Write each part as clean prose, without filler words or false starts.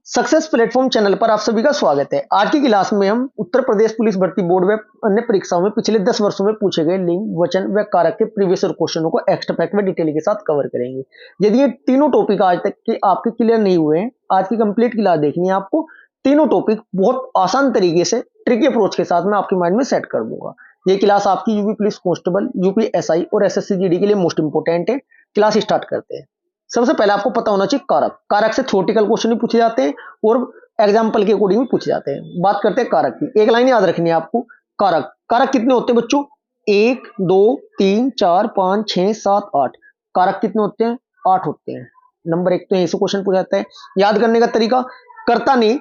Success platform channel पर आप सभी का स्वागत है। आज की क्लास में हम उत्तर प्रदेश पुलिस भर्ती बोर्ड व अन्य परीक्षाओं में पिछले 10 वर्षों में पूछे गए लिंग, वचन व कारक के प्रीवियस क्वेश्चनों को एक्स्ट्रा फैक्ट व डिटेल के साथ कवर करेंगे। यदि ये तीनों टॉपिक आज तक के आपके क्लियर नहीं हुए हैं, आज की कंप्लीट क्लास देखनी है आपको। तीनों टॉपिक बहुत आसान तरीके से ट्रिकी अप्रोच के साथ मैं आपके माइंड में सेट कर दूंगा। ये क्लास आपकी UP police constable, UP SI और एसएससी जीडी के लिए मोस्ट इंपोर्टेंट है। क्लास स्टार्ट करते हैं। सबसे पहले आपको पता होना चाहिए कारक। कारक से थ्योरेटिकल क्वेश्चन भी पूछे जाते हैं और एग्जाम्पल के अकॉर्डिंग भी पूछे जाते हैं। बात करते हैं कारक की। एक लाइन याद रखनी है आपको। कारक कारक कितने होते हैं बच्चों? 1 2 3 4 5 6 7 8। कारक कितने होते हैं? 8 होते हैं। नंबर 1 तो ऐसे क्वेश्चन पूछा जाता है। याद करने का तरीका, कर्ता ने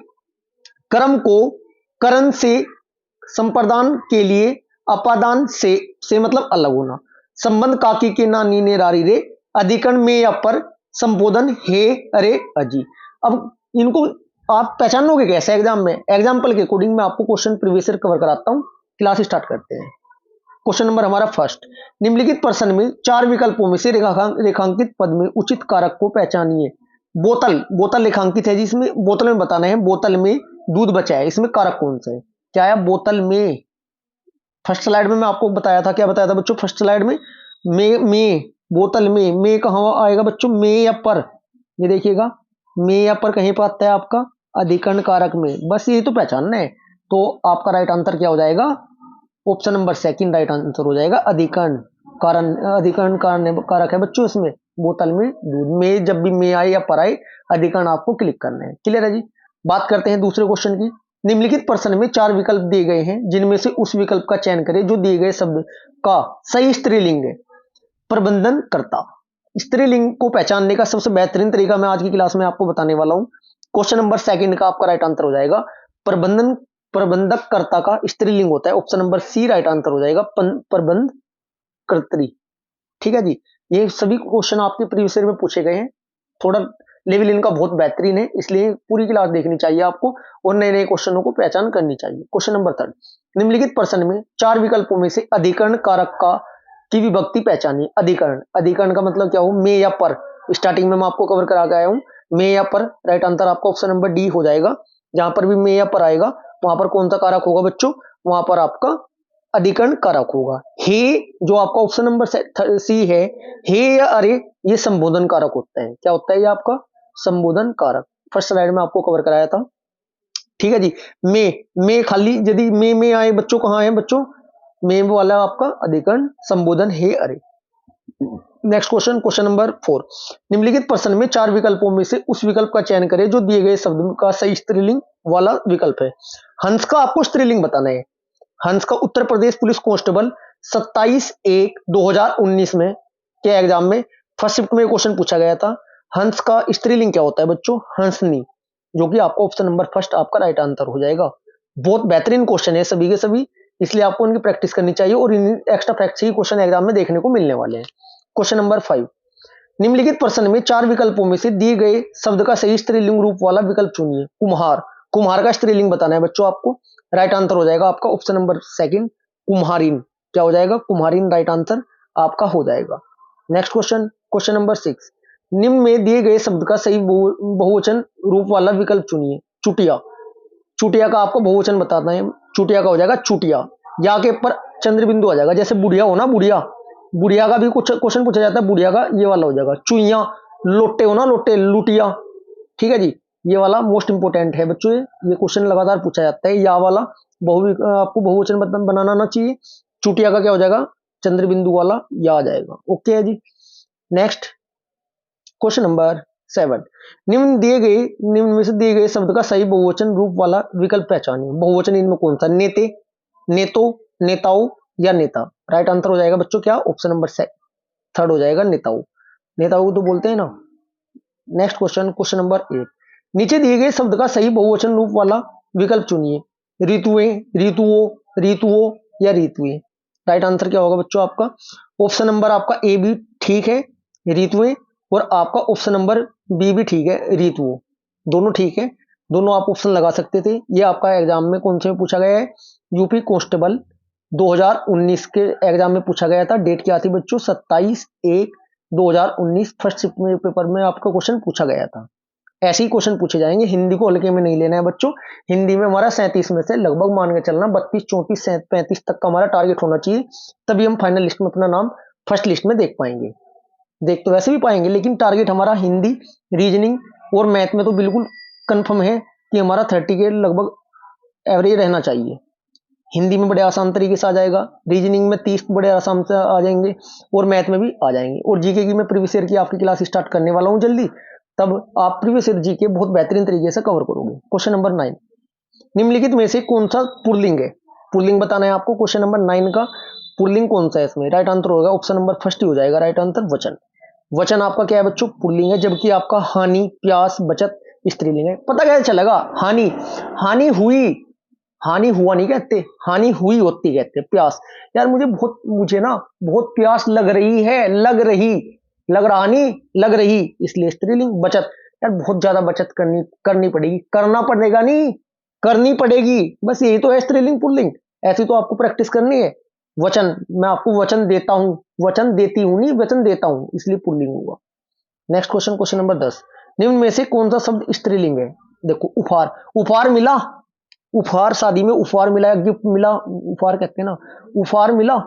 कर्म को करण से संप्रदान के लिए अपादान से मतलब अलग होना। संबंध काकी के नानी ने रारी रे, अधिकरण में या पर, संबोधन हे अरे अजी। अब इनको आप पहचानोगे कैसे एग्जाम में? एग्जाम्पल के अकॉर्डिंग मैं आपको क्वेश्चन प्रीवियस ईयर कवर कराता हूं। क्लास स्टार्ट करते हैं। क्वेश्चन नंबर हमारा फर्स्ट, निम्नलिखित प्रश्न में 4 विकल्पों में से रेखांकित पद में उचित कारक को पहचानिए। बोतल, बोतल रेखांकित है जिसमें बोतल में बताना है बोतल में दूध बचा है। इसमें कारक कौन सा है? क्या है? बोतल में। फर्स्ट स्लाइड में मैं आपको बताया था, क्या बताया था बच्चों फर्स्ट स्लाइड में? में बोतल में कहां आएगा बच्चों? में या पर? ये देखिएगा, में या पर कहीं पर आता है आपका? अधिकरण कारक में। बस ये तो पहचानना है। तो आपका राइट आंसर क्या हो जाएगा? Option number second right answer हो जाएगा। अधिकरण कारण, अधिकरण कारक है बच्चों इसमें बोतल में दूध। में जब भी में आए या पर आए, अधिकरण आपको क्लिक करना है। क्लियर है जी? बात करते हैं दूसरे क्वेश्चन की। निम्नलिखित प्रश्न में 4 विकल्प दिए गए हैं जिनमें से उस विकल्प का चयन करें जो दिए गए शब्द का सही स्त्रीलिंग है। प्रबंधन कर्ता। स्त्रीलिंग को पहचानने का सबसे बेहतरीन तरीका मैं आज की क्लास में आपको बताने वाला हूं। क्वेश्चन नंबर सेकंड का आपका राइट आंसर हो जाएगा प्रबंधन, प्रबंधक कर्ता का स्त्रीलिंग होता है। Option number C right answer हो जाएगा प्रबंध कर्त्री। ठीक है जी? ये सभी क्वेश्चन आपके प्रीवियस ईयर में पूछे गए हैं। थोड़ा लेवल इनका बहुत बेहतरीन है, इसलिए पूरी क्लास देखनी चाहिए आपको और नए नए क्वेश्चनों को पहचान करनी चाहिए। क्वेश्चन नंबर थर्ड, निम्नलिखित प्रश्न में 4 विकल्पों में से अधिकरण कारक का की विभक्ति पहचानिए। अधिकरण, अधिकरण का मतलब क्या हो? में या पर। स्टार्टिंग में मैं आपको कवर करा के आया हूं। में या पर राइट आंसर आपका ऑप्शन नंबर डी हो जाएगा। जहां पर भी में या पर आएगा वहां पर कौन सा कारक होगा बच्चों? वहां पर आपका अधिकरण कारक होगा। हे जो आपका ऑप्शन नंबर सी है, हे या अरे, ये संबोधन कारक होता है। क्या होता है ये आपका? संबोधन कारक। फर्स्ट स्लाइड में आपको कवर कराया था। ठीक है जी? में खाली यदि में आए बच्चों, कहां है बच्चों? में वाला आपका अधिकरण संबोधन हे अरे। नेक्स्ट क्वेश्चन, क्वेश्चन नंबर 4, निम्नलिखित प्रश्न में 4 विकल्पों में से उस विकल्प का चयन करें जो दिए गए शब्द का सही स्त्रीलिंग वाला विकल्प है। हंस का आपको स्त्रीलिंग बताना है। हंस का उत्तर प्रदेश पुलिस कांस्टेबल 27/1/2019 में के एग्जाम में फर्स्ट शिफ्ट में क्वेश्चन पूछा गया था। हंस का स्त्रीलिंग क्या होता है बच्चों? हंसनी, जो कि आपका ऑप्शन नंबर फर्स्ट आपका राइट आंसर हो जाएगा। बहुत बेहतरीन क्वेश्चन है सभी के सभी, इसलिए आपको उनकी प्रैक्टिस करनी चाहिए और इन एक्स्ट्रा फैक्ट से ही क्वेश्चन एग्जाम में देखने को मिलने वाले हैं। क्वेश्चन नंबर 5, निम्नलिखित प्रश्न में 4 विकल्पों में से दिए गए शब्द का सही स्त्रीलिंग रूप वाला विकल्प चुनिए। कुम्हार, कुम्हार का स्त्रीलिंग बताना है बच्चों आपको। राइट आंसर हो जाएगा आपका ऑप्शन नंबर सेकंड कुम्हारिन। क्या हो जाएगा? कुम्हारिन राइट आंसर आपका हो जाएगा। नेक्स्ट क्वेश्चन, क्वेश्चन नंबर 6, निम्न में दिए गए शब्द का सही बहुवचन रूप वाला विकल्प चुनिए। चुटिया, चुटिया का आपको बहुवचन बताना है। चुटिया का हो जाएगा चुटिया। या के ऊपर चंद्र बिंदु आ जाएगा। जैसे बुढ़िया हो ना, बुढ़िया, बुढ़िया का भी कुछ क्वेश्चन पूछा जाता है। बुढ़िया का ये वाला हो जाएगा चुईया। लोटे हो ना, लोटे, लुटिया। ठीक है जी? ये वाला मोस्ट इंपोर्टेंट है बच्चों। ये क्वेश्चन लगातार पूछा जाता है। या वाला आपको बहुवचन बनाना आना चाहिए। चुटिया का क्या हो जाएगा? चंद्र बिंदु वाला या आ जाएगा। ओके है जी? नेक्स्ट क्वेश्चन नंबर 7, निम्न में से दिए गए शब्द का सही बहुवचन रूप वाला विकल्प पहचानिए। बहुवचन इनमें कौन सा? नेते, नेतो, नेताओं या नेता। राइट आंसर हो जाएगा बच्चों क्या? ऑप्शन नंबर थर्ड हो जाएगा नेताओं। नेताओं तो बोलते हैं ना। नेक्स्ट क्वेश्चन, क्वेश्चन नंबर 8, नीचे दिए गए शब्द का सही बहुवचन रूप वाला विकल्प चुनिए। ऋतुएं, ऋतुओं, ऋतुओं या ऋतुएं। राइट आंसर क्या होगा बच्चों आपका? ऑप्शन नंबर आपका ए भी ठीक है, ऋतुएं, और आपका ऑप्शन नंबर बी भी ठीक है, ऋतुओं। दोनों ठीक है, दोनों आप ऑप्शन लगा सकते थे। ये आपका एग्जाम में कौन से में पूछा गया है? यूपी कांस्टेबल 2019 के एग्जाम में पूछा गया था। डेट क्या थी बच्चों? 27/1/2019 फर्स्ट शिफ्ट में पेपर में आपका क्वेश्चन पूछा गया था। ऐसे ही क्वेश्चन पूछे जाएंगे। हिंदी को हल्के में नहीं लेना है बच्चों। हिंदी में हमारा 37 में से लगभग मान के चलना 32, 34, 35 तक का हमारा टारगेट होना चाहिए, तभी हम फाइनल लिस्ट में अपना नाम फर्स्ट लिस्ट में देख पाएंगे। देख तो वैसे भी पाएंगे, लेकिन टारगेट हमारा हिंदी, रीजनिंग और मैथ में तो बिल्कुल कंफर्म है कि हमारा 30 के लगभग एवरेज रहना चाहिए। हिंदी में बड़े आसान तरीके से आ जाएगा, रीजनिंग में 30 बड़े आसान से आ जाएंगे, और मैथ में भी आ जाएंगे। और जीके की मैं प्रीवियस ईयर की आपकी क्लास स्टार्ट करने वाला हूं जल्दी, तब आप प्रीवियस ईयर जीके बहुत बेहतरीन तरीके से कवर करोगे। क्वेश्चन नंबर 9, निम्नलिखित में से कौन सा पुल्लिंग है? पुल्लिंग बताना है आपको। क्वेश्चन नंबर 9 का पुल्लिंग कौन सा है? इसमें राइट आंसर होगा ऑप्शन नंबर फर्स्ट ही हो जाएगा राइट आंसर, वचन। वचन आपका क्या है बच्चों? पुल्लिंग है, जबकि आपका हानि, प्यास, बचत स्त्रीलिंग है। पता कैसे चलेगा? हानि, हानि हुई, हानि हुआ नहीं कहते, हानि हुई होती कहते। प्यास, यार मुझे ना बहुत प्यास लग रही है, लग रही, लग रहा नहीं, लग रही, इसलिए स्त्रीलिंग। बचत, यार बहुत ज्यादा बचत करनी पड़ेगी, करना पड़ेगा नहीं, करनी पड़ेगी, बस यही तो है स्त्रीलिंग पुल्लिंग। ऐसी तो आपको प्रैक्टिस करनी है। वचन, मैं आपको वचन देता हूं, वचन देती हूं नहीं, वचन देता हूं, इसलिए पुल्लिंग हुआ। नेक्स्ट क्वेश्चन, क्वेश्चन नंबर 10, निम्न में से कौन सा शब्द स्त्रीलिंग है? देखो, उपहार, उपहार मिला, उपहार, शादी में उपहार मिला, गिफ्ट मिला, उपहार कहते हैं ना, उपहार मिला,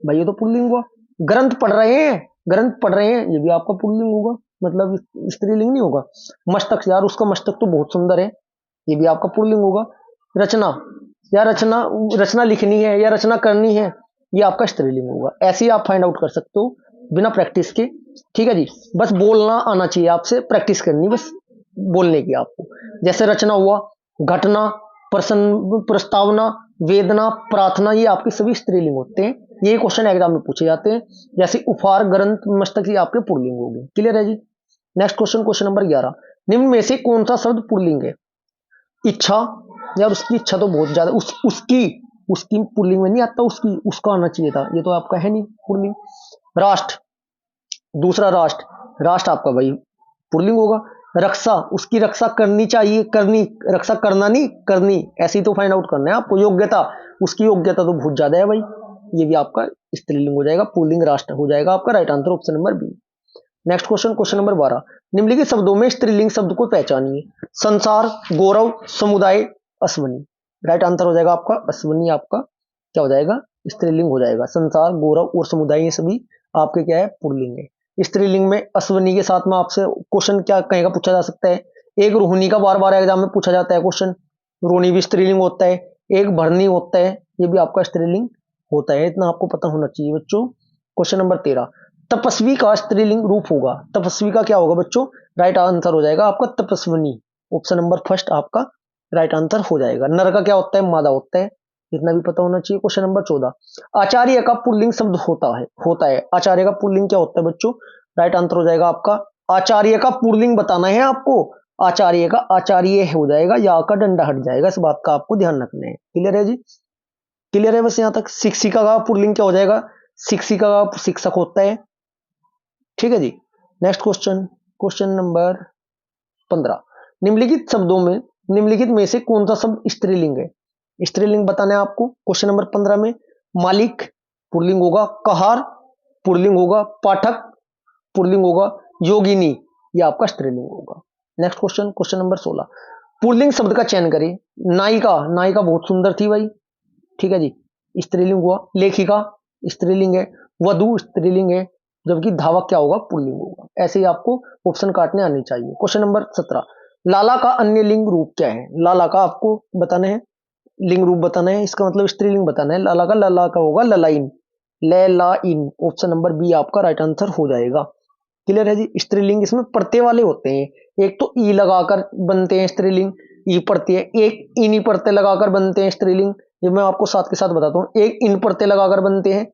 भाई ये तो पुल्लिंग हुआ। ग्रंथ पढ़ रहे हैं, ग्रंथ पढ़ रहे हैं, ये भी आपका पुल्लिंग होगा, मतलब स्त्रीलिंग नहीं होगा। मस्तक, यार उसका मस्तक तो बहुत सुंदर है, ये भी आपका पुल्लिंग होगा। रचना, या रचना, रचना लिखनी है या रचना करनी है, ये आपका स्त्रीलिंग होगा। ऐसे ही आप फाइंड आउट कर सकते हो बिना प्रैक्टिस के। ठीक है जी, बस बोलना आना चाहिए, आपसे प्रैक्टिस करनी बस बोलने की आपको। जैसे रचना हुआ, घटना, प्रश्न, प्रस्तावना, वेदना, प्रार्थना, ये आपके सभी स्त्रीलिंग होते हैं। ये क्वेश्चन एग्जाम में पूछे जाते हैं। जैसे उपहार, ग्रंथ, मस्तक, ये आपके पुल्लिंग हो गए। क्लियर है जी? नेक्स्ट क्वेश्चन, क्वेश्चन नंबर 11, निम्न में से कौन सा शब्द पुल्लिंग है? इच्छा, यार उसकी इच्छा तो बहुत ज्यादा, उसकी, उसकी पुल्लिंग में नहीं आता, उसकी, उसका आना चाहिए था, ये तो आपका है नहीं पुल्लिंग। राष्ट्र, दूसरा राष्ट्र, राष्ट्र आपका भाई पुल्लिंग होगा। रक्षा, उसकी रक्षा करनी चाहिए, करनी, रक्षा करना नहीं, करनी, ऐसे ही तो फाइंड आउट करना है आपको। योग्यता, उसकी योग्यता तो बहुत ज्यादा है भाई, ये भी आपका स्त्रीलिंग हो जाएगा, पुल्लिंग राष्ट्र हो जाएगा आपका right answer option number B. Next question, question number 12, निम्नलिखित शब्दों में स्त्रीलिंग शब्द को पहचानिए। संसार, गौरव, समुदाय, अश्वनी, राइट आंसर हो जाएगा आपका अश्वनी, आपका क्या हो जाएगा? स्त्रीलिंग हो जाएगा। संसार, गौरव और समुदाय, ये सभी आपके क्या है? पुल्लिंग है। स्त्रीलिंग में अश्वनी के साथ में आपसे क्वेश्चन क्या कहेगा पूछा जा सकता है? एक रोहिणी का बार बार एग्जाम में पूछा जाता है क्वेश्चन, रोहिणी भी स्त्रीलिंग होता है। एक भरनी होता है, ये भी आपका स्त्रीलिंग होता है, इतना आपको पता होना चाहिए बच्चों। क्वेश्चन नंबर 13, तपस्वी का स्त्रीलिंग रूप होगा। तपस्वी का क्या होगा बच्चों? राइट आंसर हो जाएगा आपका तपस्विनी, ऑप्शन नंबर फर्स्ट आपका राइट आंसर हो जाएगा। नर का क्या होता है? मादा होता है, इतना भी पता होना चाहिए। क्वेश्चन नंबर 14, आचार्य का पुल्लिंग शब्द होता है। आचार्य का पुल्लिंग क्या होता है बच्चों? राइट आंसर हो जाएगा आपका, आचार्य का पुल्लिंग बताना है आपको, आचार्य का आचार्य हो जाएगा, या का डंडा हट जाएगा, इस बात का आपको ध्यान रखना है। क्लियर है जी? क्लियर है बस यहां तक। शिक्षिका का पुल्लिंग क्या हो जाएगा? शिक्षिका का शिक्षक होता है। ठीक है जी। नेक्स्ट क्वेश्चन, क्वेश्चन नंबर 15, निम्नलिखित में से कौन सा शब्द स्त्रीलिंग है? स्त्रीलिंग बताना है आपको। क्वेश्चन नंबर 15 में मालिक पुल्लिंग होगा, कहार पुल्लिंग होगा, पाठक पुल्लिंग होगा, योगिनी ये आपका स्त्रीलिंग होगा। Next question, question number 16, pulling शब्द का चयन करें। नायिका, नायिका बहुत सुंदर थी भाई, ठीक है जी, स्त्रीलिंग हुआ। लेखिका स्त्रीलिंग है, वधु स्त्रीलिंग है, जबकि धावक क्या होगा? पुल्लिंग होगा। ऐसे ही आपको ऑप्शन काटने आने चाहिए। क्वेश्चन नंबर 17, लाला का अन्य लिंग रूप क्या है? लाला का आपको बताना है, लिंग रूप बताना है, इसका मतलब स्त्रीलिंग बताना है। लाला का होगा ललाइन, लैलाइन, ऑप्शन नंबर बी आपका राइट आंसर हो जाएगा। क्लियर है जी? स्त्रीलिंग इसमें प्रत्यय वाले होते हैं, एक तो ई लगाकर बनते हैं स्त्रीलिंग, ई प्रत्यय, एक इनी प्रत्यय लगाकर बनते हैं स्त्रीलिंग, ये मैं आपको साथ के साथ बताता हूं, एक इन प्रत्यय लगाकर बनते हैं,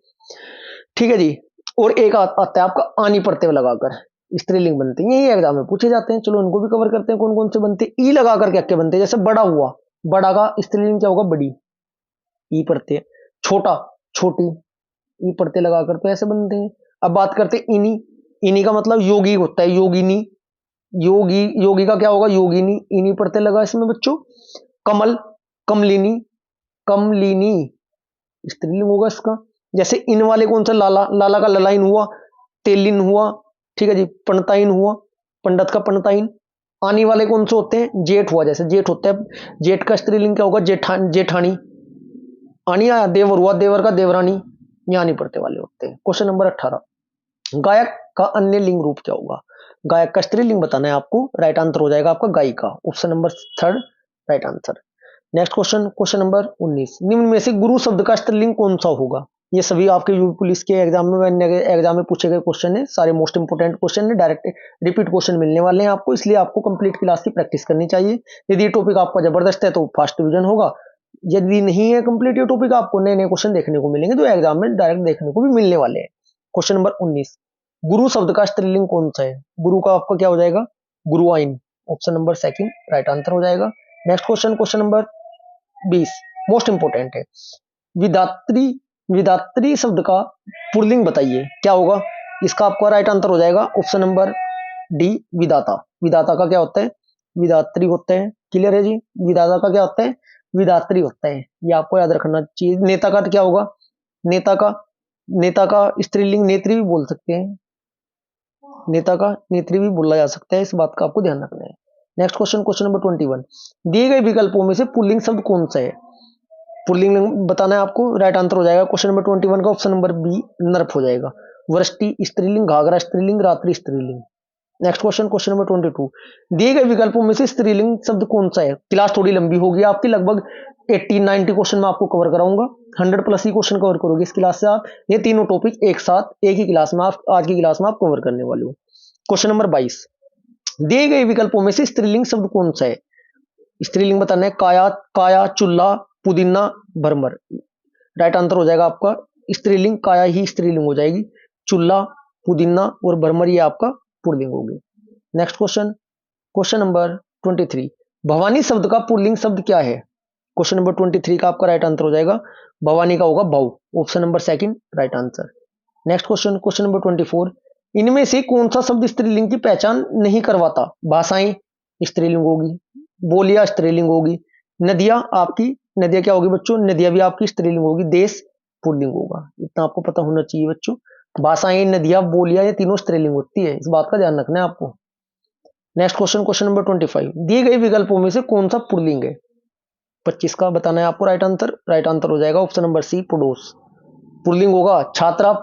ठीक है जी, और एक आता है आपका आनी प्रत्यय लगाकर स्त्रीलिंग बनते हैं। यही एग्जाम में पूछे जाते हैं, चलो उनको भी कवर करते हैं कौन कौन से बनते हैं। ई लगाकर क्या क्या बनते हैं? जैसे बड़ा हुआ, बड़ा का स्त्रीलिंग क्या होगा? बड़ी, ई प्रत्यय। छोटा, छोटी, ई प्रत्यय लगाकर तो ऐसे बनते हैं। अब बात करते हैं इनी, इनी का मतलब योगी होता है, योगिनी, योगी, योगी का क्या होगा? योगिनी, इनी प्रत्यय लगा इसमें बच्चों। कमल, कमलिनी, कमलिनी स्त्रीलिंग होगा इसका। जैसे इन वाले कौन सा? लाला, लाला का ललाइन हुआ, तेलिन हुआ, ठीक है जी, पंडताइन हुआ, पंडित का पंडताइन, आने वाले कौन से होते हैं? जेठ हुआ, जैसे जेठ होता है, जेठ का स्त्रीलिंग क्या होगा? जेठानी। आनी आया, देवर हुआ, देवर का देवरानी। यहाँ नहीं पड़ते वाले होते हैं। क्वेश्चन नंबर 18, गायक का अन्य लिंग रूप क्या होगा? गायक का स्त्रीलिंग बताना है आपको। राइट आंसर हो जाएगा आपका गायिका, option number third right answer. Next question, question number 19, निम्न में से गुरु शब्द का स्त्रीलिंग कौन सा होगा? ये सभी आपके यूपी पुलिस के एग्जाम में एग्जाम में पूछे गए क्वेश्चन है, सारे मोस्ट इंपोर्टेंट क्वेश्चन है, डायरेक्ट रिपीट क्वेश्चन मिलने वाले हैं आपको, इसलिए आपको कंप्लीट क्लास की प्रैक्टिस करनी चाहिए। यदि ये टॉपिक आपका जबरदस्त है तो फर्स्ट डिवीजन होगा, यदि नहीं है कंप्लीट ये टॉपिक, आपको नए नए क्वेश्चन देखने को मिलेंगे, तो एग्जाम में डायरेक्ट देखने को भी मिलने वाले हैं। क्वेश्चन नंबर 19, गुरु शब्द का स्त्रीलिंग कौन सा है? गुरु का आपका क्या हो जाएगा? गुरुआइन, option number second right answer हो जाएगा। Next question, question number 20 most important है, विदात्री। विदात्री शब्द का पुल्लिंग बताइए, क्या होगा? इसका आपका राइट आंसर हो जाएगा ऑप्शन नंबर डी, विदाता। विदाता का क्या होता है? विदात्री होते हैं। क्लियर है जी? विदाता का क्या होता है? विदात्री होता है, ये आपको याद रखना चाहिए। नेता का क्या होगा? नेता का, नेता का स्त्रीलिंग नेत्री भी बोल सकते हैं, नेता का नेत्री भी बोला जा सकता है, इस बात का आपको ध्यान रखना है। नेक्स्ट क्वेश्चन, क्वेश्चन नंबर 21, दिए गए विकल्पों में से पुल्लिंग शब्द कौन सा है? पुल्लिंग बताना है आपको, राइट आंसर हो जाएगा क्वेश्चन नंबर 21 का ऑप्शन नंबर बी, नर्फ हो जाएगा। वृष्टि स्त्रीलिंग, घाघरा स्त्रीलिंग, रात्रि स्त्रीलिंग। नेक्स्ट क्वेश्चन, क्वेश्चन नंबर 22, दिए गए विकल्पों में से स्त्रीलिंग शब्द कौन सा है? क्लास थोड़ी लंबी होगी आपकी, लगभग 80-90 क्वेश्चन मैं आपको कवर कराऊंगा, 100 प्लस ही क्वेश्चन कवर करोगे इस क्लास से आप। ये तीनों टॉपिक एक साथ एक ही क्लास में आप आज की क्लास में आप कवर करने वाले हो। क्वेश्चन नंबर 22, दिए गए विकल्पों में से स्त्रीलिंग शब्द कौन सा है? स्त्रीलिंग बताना है, काया, काया, चूल्हा, पुदीना, भरमर। राइट आंसर हो जाएगा आपका स्त्रीलिंग काया ही स्त्रीलिंग हो जाएगी, चूल्हा, पुदीना और भरमर ये आपका पुल्लिंग होगी। Next question, question number 23, Bhavani शब्द का पुल्लिंग शब्द क्या है? क्वेश्चन नंबर 23 का आपका राइट आंसर हो जाएगा भवानी का होगा भाव, option number second right answer. Next question, question number 24, इनमें से कौन सा शब्द स्त्रीलिंग की पहचान नहीं करवाता? भाषाएं स्त्रीलिंग होगी, बोलियां स्त्रीलिंग होगी, नदियां आपकी, नदियां क्या होगी बच्चों? नदियां भी आपकी स्त्रीलिंग होगी, देश पुल्लिंग होगा। इतना आपको पता होना चाहिए बच्चों। भाषाएं, नदियां, बोलियां ये तीनों स्त्रीलिंग होती है, इस बात का ध्यान रखना है आपको। नेक्स्ट क्वेश्चन, क्वेश्चन नंबर 25, दिए गए विकल्पों में से कौन सा पुल्लिंग है? 25 का बताना है आपको राइट आंसर। राइट आंसर हो जाएगा ऑप्शन नंबर सी, पड़ोस। पुल्लिंग होगा छात्रा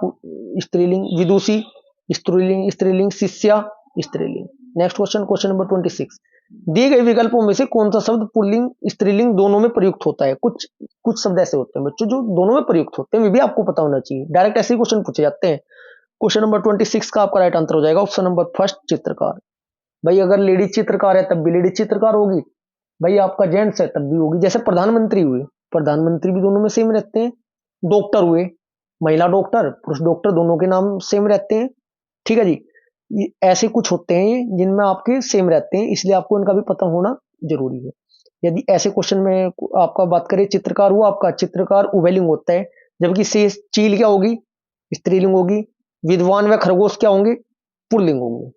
स्त्रीलिंग, विदुषी स्त्रीलिंग, स्त्रीलिंग, शिष्या स्त्रीलिंग। नेक्स्ट क्वेश्चन, क्वेश्चन नंबर 26, दिए गए विकल्पों में से कौन सा शब्द पुल्लिंग स्त्रीलिंग दोनों में प्रयुक्त होता है? कुछ कुछ शब्द ऐसे होते हैं बच्चों जो दोनों में प्रयुक्त होते हैं, ये भी आपको पता होना चाहिए, डायरेक्ट ऐसे ही क्वेश्चन पूछे जाते हैं। क्वेश्चन नंबर 26 का आपका राइट आंसर हो जाएगा ऑप्शन नंबर फर्स्ट, चित्रकार। भाई अगर लेडीज चित्रकार है तब भी लेडीज चित्रकार होगी, भाई आपका जेंट्स है तब भी होगी। जैसे प्रधानमंत्री हुए, प्रधानमंत्री भी दोनों में सेम रहते हैं। डॉक्टर हुए, महिला डॉक्टर पुरुष डॉक्टर दोनों के नाम सेम रहते हैं, ठीक है जी। ऐसे कुछ होते हैं जिनमें आपके सेम रहते हैं, इसलिए आपको इनका भी पता होना जरूरी है। यदि ऐसे क्वेश्चन में आपका बात करें, चित्रकार हुआ आपका, चित्रकार उभयलिंग होता है, जबकि शेष चील क्या होगी? स्त्रीलिंग होगी। विद्वान व खरगोश क्या होंगे? पुल्लिंग होंगे।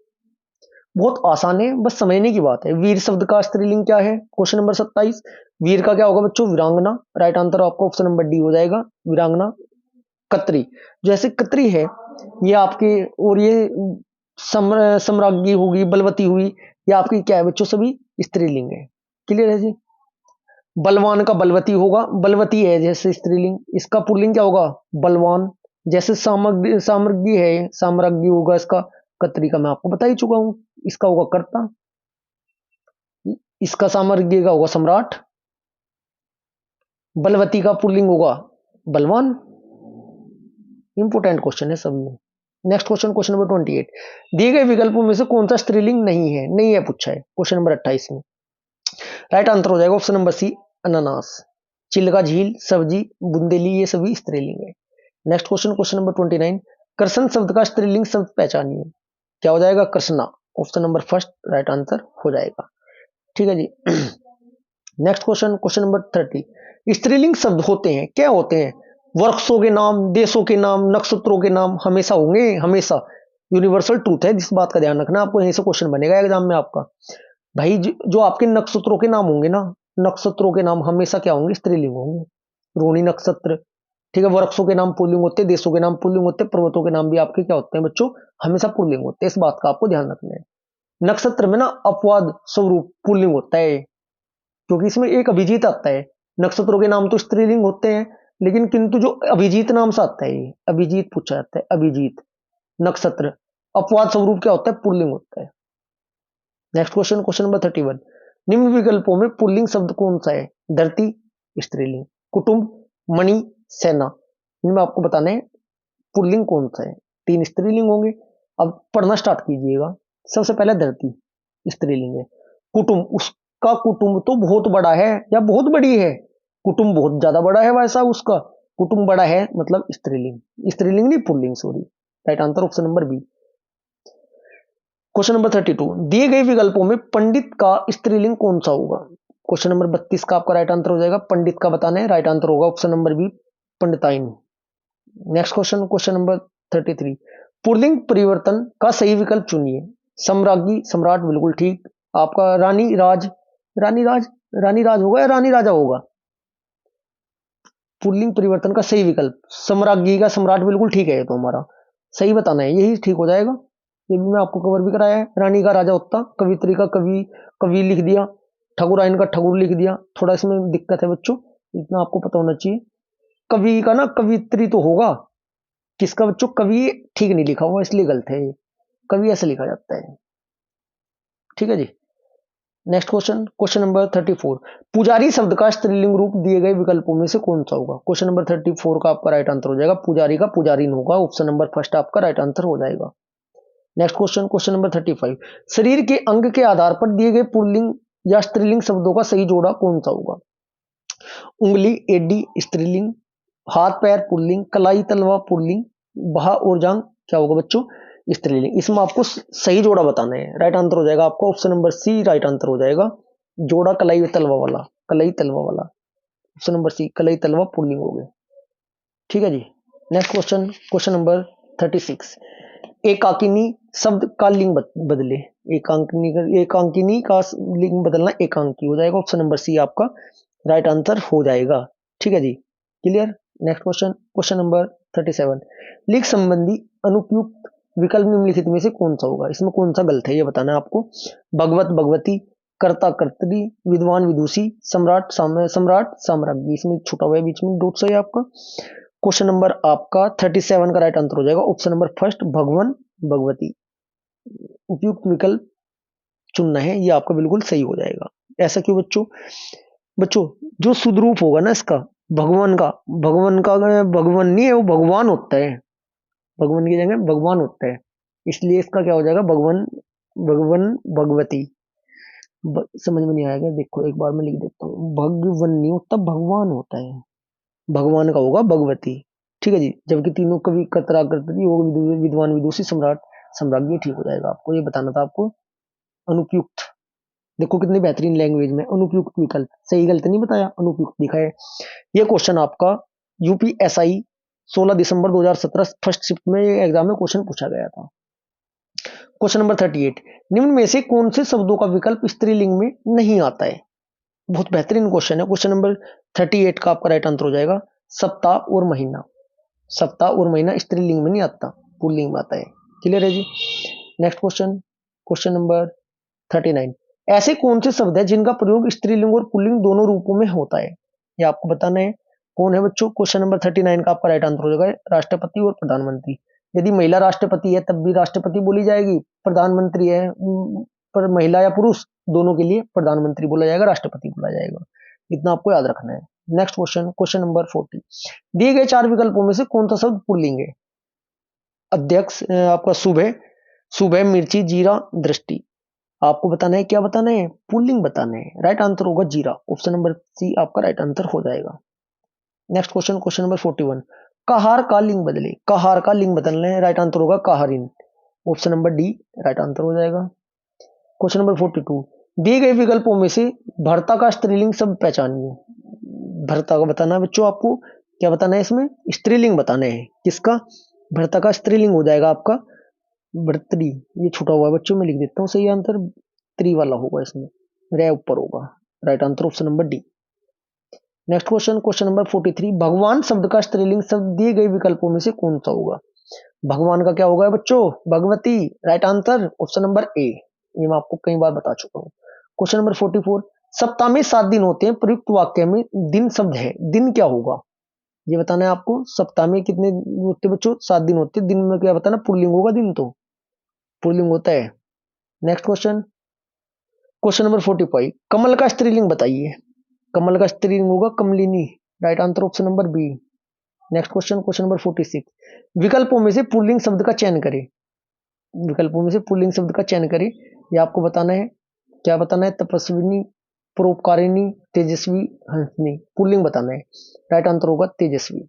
बहुत आसान है, बस समझने की बात है। वीर शब्द का स्त्रीलिंग क्या है? क्वेश्चन नंबर 27, वीर का क्या होगा बच्चों? वीरांगना। राइट आंसर आपका ऑप्शन नंबर डी हो जाएगा, वीरांगना। कतरी, जैसे कतरी है ये आपके, और ये सम्राज्ञी होगी, बलवती हुई, ये आपकी क्या है बच्चों? सभी स्त्रीलिंग है। क्लियर है जी? बलवान का बलवती होगा, बलवती है जैसे स्त्रीलिंग, इसका पुल्लिंग क्या होगा? बलवान। जैसे सामग्री, साम्राज्ञी है, साम्राज्ञी होगा इसका, कतरी का मैं आपको बता ही चुका हूं, इसका होगा कर्ता, इसका साम्राज्ञी का होगा सम्राट, बलवती का पुल्लिंग होगा बलवान। इंपोर्टेंट क्वेश्चन है सब में। नेक्स्ट क्वेश्चन, क्वेश्चन नंबर 28, दिए गए विकल्पों में से कौन सा स्त्रीलिंग नहीं है? नहीं है पूछा है क्वेश्चन नंबर 28 में। राइट आंसर हो जाएगा ऑप्शन नंबर सी, अनानास। चिल्का, झील, सब्जी, बुंदेली ये सभी स्त्रीलिंग है। Next question, question number 29, Krishna शब्द का स्त्रीलिंग शब्द पहचानिए, क्या हो जाएगा? Krishna, option number first right answer हो जाएगा, ठीक है जी। नेक्स्ट क्वेश्चन, क्वेश्चन नंबर 30, स्त्रीलिंग शब्द होते हैं, क्या होते हैं? वृक्षों के नाम, देशों के नाम, नक्षत्रों के नाम हमेशा होंगे, हमेशा। यूनिवर्सल ट्रूथ है, जिस बात का ध्यान रखना, आपको यहीं से क्वेश्चन बनेगा एग्जाम में आपका। भाई जो आपके नक्षत्रों के नाम होंगे ना, नक्षत्रों के नाम हमेशा क्या होंगे? स्त्रीलिंग होंगे। रोहिणी नक्षत्र, ठीक है। वृक्षों के नाम पुल्लिंग होते हैं, देशों के नाम पुल्लिंग होते हैं, पर्वतों के नाम भी आपके क्या होते हैं बच्चों? हमेशा पुल्लिंग होते हैं, इस बात का आपको ध्यान रखना है। नक्षत्र में ना अपवाद स्वरूप पुल्लिंग होता है, क्योंकि इसमें एक अभिजीत आता है। नक्षत्रों के नाम तो स्त्रीलिंग होते हैं, लेकिन किंतु जो अभिजीत नाम से आता है, अभिजीत पूछा जाता है, अभिजीत नक्षत्र, अपवाद स्वरूप क्या होता है, पुल्लिंग होता है। नेक्स्ट क्वेश्चन, क्वेश्चन नंबर 31, निम्न विकल्पों में पुल्लिंग शब्द कौन सा है? धरती स्त्रीलिंग, कुटुंब, मणि, सेना। इनमें आपको बताना है पुल्लिंग कौन सा है। 3 स्त्रीलिंग होंगे। अब पढ़ना स्टार्ट कीजिएगा। सबसे पहले धरती स्त्रीलिंग है। कुटुंब, उसका कुटुंब तो बहुत बड़ा है या बहुत बड़ी है, कुटुंब बहुत ज्यादा बड़ा है वैसा, उसका कुटुंब बड़ा है मतलब स्त्रीलिंग, स्त्रीलिंग नहीं पुल्लिंग, sorry. Right answer option number B. Question number 32, दिए गए विकल्पों में पंडित का स्त्रीलिंग कौन सा होगा? क्वेश्चन नंबर 32 का आपका राइट आंसर हो जाएगा, पंडित का बताना है, राइट आंसर होगा ऑप्शन नंबर बी, पंडिताइन। Next question, question number 33, pulling परिवर्तन का सही विकल्प चुनिए। सम्राज्ञी, सम्राट, बिल्कुल ठीक। आपका रानी राज, रानी राज, रानी राज होगा या रानी राजा होगा? पुल्लिंग परिवर्तन का सही विकल्प सम्राज्ञी का सम्राट, बिल्कुल ठीक है, ये तो हमारा सही बताना है, यही ठीक हो जाएगा। ये भी मैं आपको कवर भी कराया है। रानी का राजा होता, कवित्री का कवि, कवि लिख दिया, ठकुराइन का ठकुर लिख दिया, थोड़ा इसमें दिक्कत है बच्चों, इतना आपको पता होना चाहिए। कवि का ना कवित्री तो होगा, किसका बच्चों, कवि ठीक नहीं लिखा हुआ इसलिए गलत है, कवि ऐसे लिखा जाता है, ठीक है जी। नेक्स्ट क्वेश्चन, क्वेश्चन नंबर 34, पुजारी शब्द का स्त्रीलिंग रूप दिए गए विकल्पों में से कौन सा होगा? क्वेश्चन नंबर 34 का आपका राइट आंसर हो जाएगा पुजारी का पुजारीन होगा, ऑप्शन नंबर फर्स्ट आपका राइट आंसर हो जाएगा। नेक्स्ट क्वेश्चन, क्वेश्चन नंबर 35, शरीर के अंग के आधार पर दिए गए पुल्लिंग या स्त्रीलिंग शब्दों का सही जोड़ा कौन सा होगा? उंगली एडी स्त्रीलिंग, हाथ पैर पुल्लिंग, कलाई तलवा पुल्लिंग, बाह और जांग क्या होगा बच्चों? स्त्रीलिंग। इसमें आपको सही जोड़ा बताना है, राइट आंसर हो जाएगा आपका option number C, right answer हो जाएगा। जोड़ा कलाई तलवा वाला, कलाई तलवा वाला, ऑप्शन नंबर सी, कलाई तलवा पुल्लिंग हो गए, ठीक है जी। नेक्स्ट क्वेश्चन, क्वेश्चन नंबर 36, एकाकिनी शब्द का लिंग बदले। एकांकिनी का लिंग बदलना एकांकी हो जाएगा, ऑप्शन नंबर सी आपका राइट आंसर हो जाएगा, ठीक है जी, clear. Next question, question number 37, लिंग संबंधी अनुपयुक्त विकल्प निम्नलिखित में से कौन सा होगा? इसमें कौन सा गलत है ये बताना है आपको। भगवत भगवती, कर्ता कर्त्री, विद्वान विदुषी, सम्राट सम्राट साम्राज्ञी। इसमें छूटा हुआ है बीच में डॉट सही आपका। क्वेश्चन नंबर आपका 37 का राइट आंसर हो जाएगा ऑप्शन नंबर फर्स्ट, भगवान भगवती। उपयुक्त विकल्प चुनना है, ये आपका बिल्कुल सही हो जाएगा। ऐसा क्यों बच्चों? बच्चों जो शुद्ध रूप होगा ना इसका, भगवान का भगवान नहीं है, वो भगवान होता है, भगवान की जगह भगवान होता है, इसलिए इसका क्या हो जाएगा, भगवान भगवान भगवती। समझ में नहीं आएगा, देखो एक बार मैं लिख देता हूँ, भगवान नहीं होता, भगवान होता है, भगवान का होगा भगवती, ठीक है जी। जबकि तीनों कवि कतरा कर्तरी होगा, विद्वान विदुषी सम्राट सम्राज्ञी, ठीक हो जाएगा। आपको ये बताना था आपको। अनुपयुक्त, देखो कितनी बेहतरीन लैंग्वेज में अनुपयुक्त विकल्प, सही गलत नहीं बताया, अनुपयुक्त लिखा है। ये क्वेश्चन आपका यूपीएसआई 16 दिसंबर 2017 फर्स्ट शिफ्ट में एग्जाम में क्वेश्चन पूछा गया था। क्वेश्चन नंबर 38, निम्न में से कौन से शब्दों का विकल्प स्त्रीलिंग में नहीं आता है? बहुत बेहतरीन क्वेश्चन है। क्वेश्चन नंबर 38 का आपका राइट आंसर हो जाएगा सप्ताह और महीना। सप्ताह और महीना स्त्रीलिंग में नहीं आता, पुल्लिंग में आता है, क्लियर है जी। नेक्स्ट क्वेश्चन, क्वेश्चन नंबर 39, ऐसे कौन से शब्द है जिनका प्रयोग स्त्रीलिंग और पुल्लिंग दोनों रूपों में होता है? ये आपको बताना है, कौन है बच्चों? क्वेश्चन नंबर 39 का आपका राइट आंसर हो जाएगा राष्ट्रपति और प्रधानमंत्री। यदि महिला राष्ट्रपति है तब भी राष्ट्रपति बोली जाएगी, प्रधानमंत्री है पर महिला या पुरुष दोनों के लिए प्रधानमंत्री बोला जाएगा, राष्ट्रपति बोला जाएगा, इतना आपको याद रखना है। नेक्स्ट क्वेश्चन, क्वेश्चन नंबर 40, दिए गए 4 विकल्पों में से कौन सा शब्द पुल्लिंग है? अध्यक्ष, आपका सुबह, सुबह, मिर्ची, जीरा, दृष्टि। आपको बताना है, क्या बताना है? पुल्लिंग बताना है, राइट आंसर होगा जीरा, ऑप्शन नंबर सी आपका राइट आंसर हो जाएगा। नेक्स्ट क्वेश्चन, क्वेश्चन नंबर 41, कहार का लिंग बदले। कहार का लिंग बदलना है, राइट आंसर होगा कहारिन, option number D right answer हो जाएगा। क्वेश्चन नंबर 42, दिए गए विकल्पों में से भर्ता का स्त्रीलिंग शब्द पहचानिए। भर्ता का बताना है बच्चों, आपको क्या बताना है, इसमें स्त्रीलिंग बताना है, किसका? भर्ता का स्त्रीलिंग हो जाएगा आपका भर्तरी। ये छूटा हुआ है बच्चों, मैं लिख देता हूँ, सही आंसर त्री वाला होगा, इसमें रे ऊपर होगा, right answer option number D. Next question, question number 43, भगवान शब्द का स्त्रीलिंग शब्द दिए गए विकल्पों में से कौन सा होगा? भगवान का क्या होगा बच्चों? Bhagwati, right answer option number A, ये मैं आपको कई बार बता चुका हूँ। क्वेश्चन नंबर 44, सप्ताह में 7 दिन होते हैं, प्रयुक्त वाक्य में दिन शब्द है, दिन क्या होगा? ये बताना है आपको। सप्ताह में कितने होते हैं बच्चों? 7 दिन होते हैं। दिन में क्या बताना? पुल्लिंग होगा, दिन तो पुल्लिंग होता है। नेक्स्ट क्वेश्चन, क्वेश्चन नंबर 45, कमल का स्त्रीलिंग बताइए। कमल का स्त्रीलिंग होगा कमलिनी, right answer option number B. Next question, question number 46, विकल्पों में से पुल्लिंग शब्द का चयन करें। विकल्पों में से पुल्लिंग शब्द का चयन करें, ये आपको बताना है। क्या बताना है? तपस्विनी, परोपकारिणी, तेजस्वी, हंसनी। पुल्लिंग बताना है, राइट आंसर होगा तेजस्वी,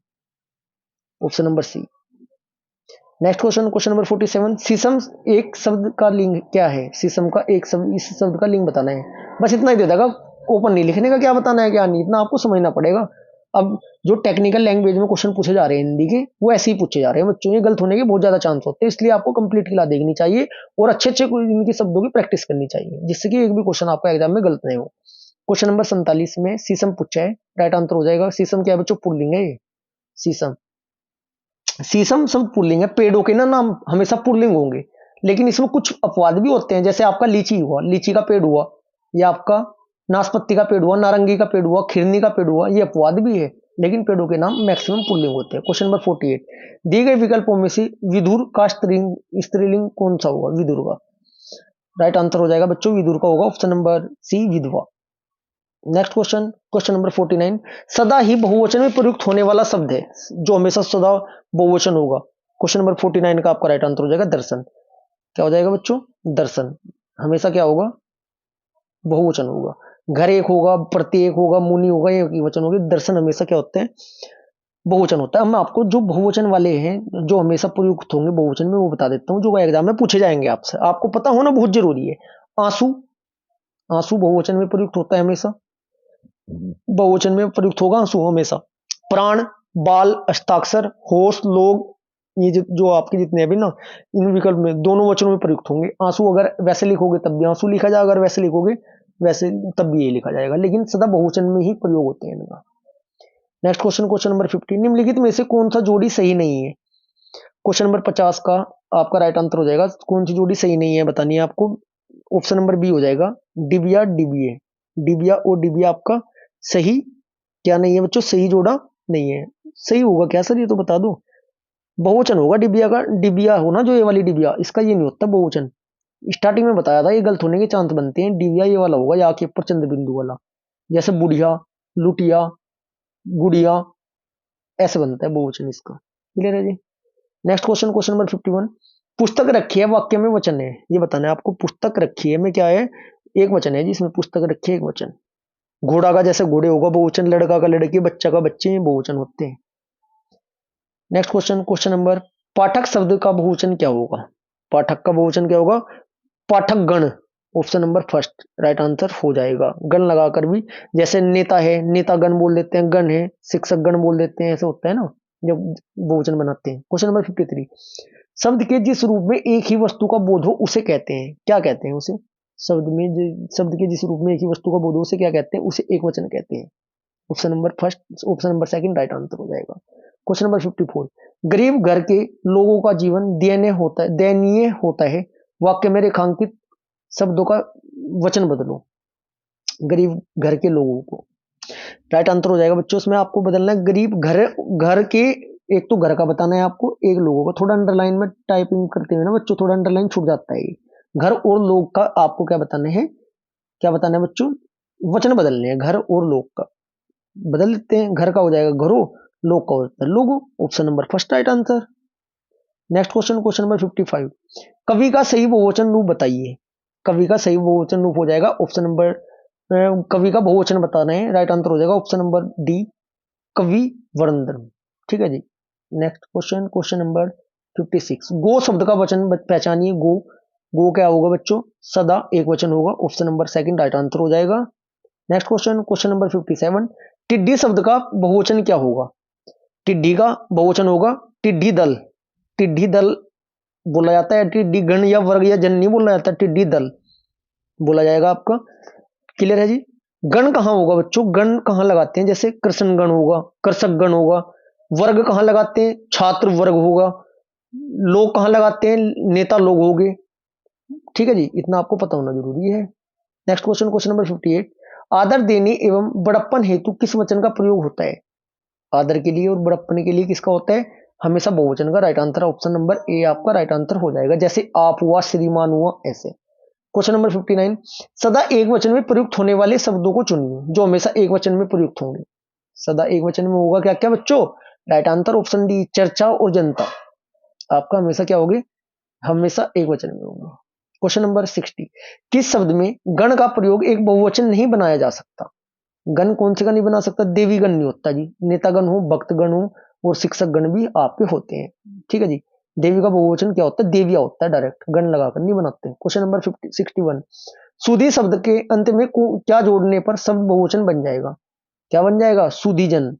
option number C. Next question, question number 47, शीशम एक शब्द का लिंग क्या है? शीशम का एक शब्द, इस शब्द का लिंग बताना है। बस इतना ही दे देगा, ओपन नहीं लिखने का, क्या बताना है क्या नहीं, इतना आपको समझना पड़ेगा। अब जो टेक्निकल लैंग्वेज में क्वेश्चन पूछे जा रहे हैं हिंदी के, वो ऐसे ही पूछे जा रहे हैं बच्चों, ये गलत होने के बहुत ज्यादा चांस होते हैं, इसलिए आपको कंप्लीट क्लास देखनी चाहिए और अच्छे अच्छे इनके शब्दों की प्रैक्टिस करनी चाहिए, जिससे कि एक भी क्वेश्चन आपका एग्जाम में गलत नहीं हो। क्वेश्चन नंबर 47 में शीशम पूछा है, राइट आंसर हो जाएगा शीशम। क्या है बच्चों? पुल्लिंग है ये, शीशम। शीशम शब्द पुल्लिंग है। पेड़ों के ना नाम हमेशा पुल्लिंग होंगे, लेकिन इसमें कुछ अपवाद भी होते हैं, जैसे आपका लीची हुआ, लीची का पेड़ हुआ, या आपका नाशपत्ती का पेड़ हुआ, नारंगी का पेड़ हुआ, खिरनी का पेड़ हुआ, ये अपवाद भी है, लेकिन पेड़ों के नाम मैक्सिमम पुल्लिंग होते हैं। क्वेश्चन नंबर 48, दिए गए विकल्पों में से विदुर का स्त्रीलिंग कौन सा होगा? विदुर का, राइट आंसर हो जाएगा बच्चों विदुर का होगा, ऑप्शन नंबर सी, विधवा। नेक्स्ट क्वेश्चन, क्वेश्चन नंबर 49, सदा ही बहुवचन में प्रयुक्त होने वाला शब्द है, जो हमेशा सदा बहुवचन होगा। क्वेश्चन नंबर 49 का आपका राइट आंसर हो जाएगा दर्शन। क्या हो जाएगा बच्चों? दर्शन हमेशा क्या होगा? बहुवचन होगा। घर एक होगा, प्रत्येक होगा, मुनि होगा, ये एक ही वचन होगी। दर्शन हमेशा क्या होते हैं? बहुवचन होता है। अब मैं आपको जो बहुवचन वाले हैं, जो हमेशा प्रयुक्त होंगे बहुवचन में, वो बता देता हूँ, जो एग्जाम में पूछे जाएंगे आपसे, आपको पता होना बहुत जरूरी है। आंसू, आंसू बहुवचन में प्रयुक्त होता है हमेशा, बहुवचन में प्रयुक्त होगा आंसू हमेशा। प्राण, बाल, हस्ताक्षर, होश, लोग, ये जो आपके जितने भी ना, इन विकल्प में दोनों वचनों में प्रयुक्त होंगे। आंसू अगर वैसे लिखोगे तब भी आंसू लिखा जाएगा, अगर वैसे लिखोगे वैसे तब भी ये लिखा जाएगा, लेकिन सदा बहुवचन में ही प्रयोग होते हैं इनका। नेक्स्ट क्वेश्चन, क्वेश्चन नंबर 50, निम्नलिखित में से कौन सा जोड़ी सही नहीं है? क्वेश्चन नंबर 50 का आपका राइट आंसर हो जाएगा, कौन सी जोड़ी सही नहीं है बतानी है आपको। ऑप्शन नंबर बी हो जाएगा, डिबिया डिबिए। डिबिया और डिबिया आपका सही क्या नहीं है बच्चों? सही जोड़ा नहीं है। सही होगा क्या सर, ये तो बता दो। बहुवचन होगा डिबिया का, डिबिया हो ना जो ये वाली डिबिया, इसका ये नहीं होता बहुवचन। स्टार्टिंग में बताया था, ये गलत होने के चांस बनते हैं। डिबिया ये वाला होगा, या के ऊपर चंद्र बिंदु वाला, जैसे बुढ़िया, लुटिया, गुड़िया, ऐसे बनता है बहुवचन इसका। क्लियर है जी? नेक्स्ट क्वेश्चन, क्वेश्चन नंबर 51, पुस्तक रखी है वाक्य में वचन है, ये बताना है आपको। पुस्तक रखी है में क्या है? एक वचन है जिसमें पुस्तक रखी है, एक वचन। घोड़ा का जैसे घोड़े होगा बहुवचन, लड़का का लड़की, बच्चा का बच्चे, ये बहुवचन होते हैं। नेक्स्ट क्वेश्चन, क्वेश्चन नंबर, पाठक शब्द का बहुवचन क्या होगा? पाठक का बहुवचन क्या होगा? पाठक गण, option number first right answer हो जाएगा। गण लगाकर भी, जैसे नेता है, नेता गण बोल देते हैं, गण है, शिक्षक गण बोल देते हैं, ऐसा होता है ना जब बहुवचन बनाते हैं। क्वेश्चन नंबर 53, शब्द के जिस रूप में एक ही वस्तु का बोध हो उसे कहते हैं, क्या कहते हैं उसे? शब्द के जिस रूप में एक ही वस्तु का बोध हो उसे क्या कहते हैं? उसे एक वचन कहते हैं। Option number first, option number second right answer हो जाएगा। क्वेश्चन नंबर 54, गरीब घर के लोगों का जीवन दयनीय होता है, वाक्य में रेखांकित शब्दों का वचन बदलो। गरीब घर के लोगों को, राइट आंसर हो जाएगा बच्चों, इसमें आपको बदलना है गरीब घर, घर के, एक तो घर का बताना है आपको, एक लोगों का। थोड़ा अंडरलाइन में टाइपिंग करते हुए ना बच्चों, थोड़ा अंडरलाइन छूट जाता है। घर और लोग का आपको क्या बताना है? क्या बताना है बच्चों? वचन बदलने हैं, घर और लोग का बदल देते हैं। घर का हो जाएगा घरों, लोग का होता है लोगों, option number first right answer. Next question, question number 55, कवि का सही बहुवचन रूप बताइए। कवि का सही बहुवचन रूप हो जाएगा ऑप्शन नंबर, कवि का बहुवचन बताना है, राइट आंसर हो जाएगा ऑप्शन नंबर डी, कवि वरंदर। ठीक है जी। नेक्स्ट क्वेश्चन, क्वेश्चन नंबर 56, गो शब्द का वचन पहचानिए। गो, गो क्या होगा बच्चों? सदा एक वचन होगा, option number second right answer हो जाएगा। नेक्स्ट क्वेश्चन, क्वेश्चन नंबर 57, टिड्डी शब्द का बहुवचन क्या होगा? टिड्डी का बहुवचन होगा टिड्डी दल। टिड्डी दल बोला जाता है, टिड्डी गण या वर्ग या जन नहीं बोला जाता, टिड्डी दल बोला जाएगा आपका। क्लियर है जी? गण कहां होगा बच्चों? गण कहां लगाते हैं? जैसे कृष्ण गण होगा, कृषक गण होगा। वर्ग कहां लगाते हैं? छात्र वर्ग होगा। लोग कहां लगाते हैं? नेता लोग होंगे। ठीक है जी, इतना आपको पता होना जरूरी है। नेक्स्ट क्वेश्चन, क्वेश्चन नंबर 58, आदर देने एवं बड़प्पन हेतु किस वचन का प्रयोग होता है? आदर के लिए और बड़प्पन के लिए किसका होता है? हमेशा बहुवचन का। Right answer option number A आपका राइट आंसर हो जाएगा, जैसे आप हुआ, श्रीमान हुआ, ऐसे। क्वेश्चन नंबर 59, सदा एक वचन में प्रयुक्त होने वाले शब्दों को चुनिए जो हमेशा एक वचन में प्रयुक्त होंगे। सदा एक वचन में होगा क्या क्या बच्चों? राइट आंसर ऑप्शन डी, चर्चा और जनता। आपका हमेशा क्या होगी? हमेशा एक वचन में होगा। क्वेश्चन नंबर 60, किस शब्द में गण का प्रयोग एक बहुवचन नहीं बनाया जा सकता? गण कौन से का नहीं बना सकता? देवी गण नहीं होता जी, नेतागण हो, भक्तगण हो और शिक्षक गण भी आपके होते हैं। ठीक है जी, देवी का बहुवचन क्या होता है? देविया होता है, डायरेक्ट गण लगाकर नहीं बनाते। क्वेश्चन नंबर 61, सुधी शब्द के अंत में क्या जोड़ने पर शब्द बहुवचन बन जाएगा? क्या बन जाएगा? सुधीजन।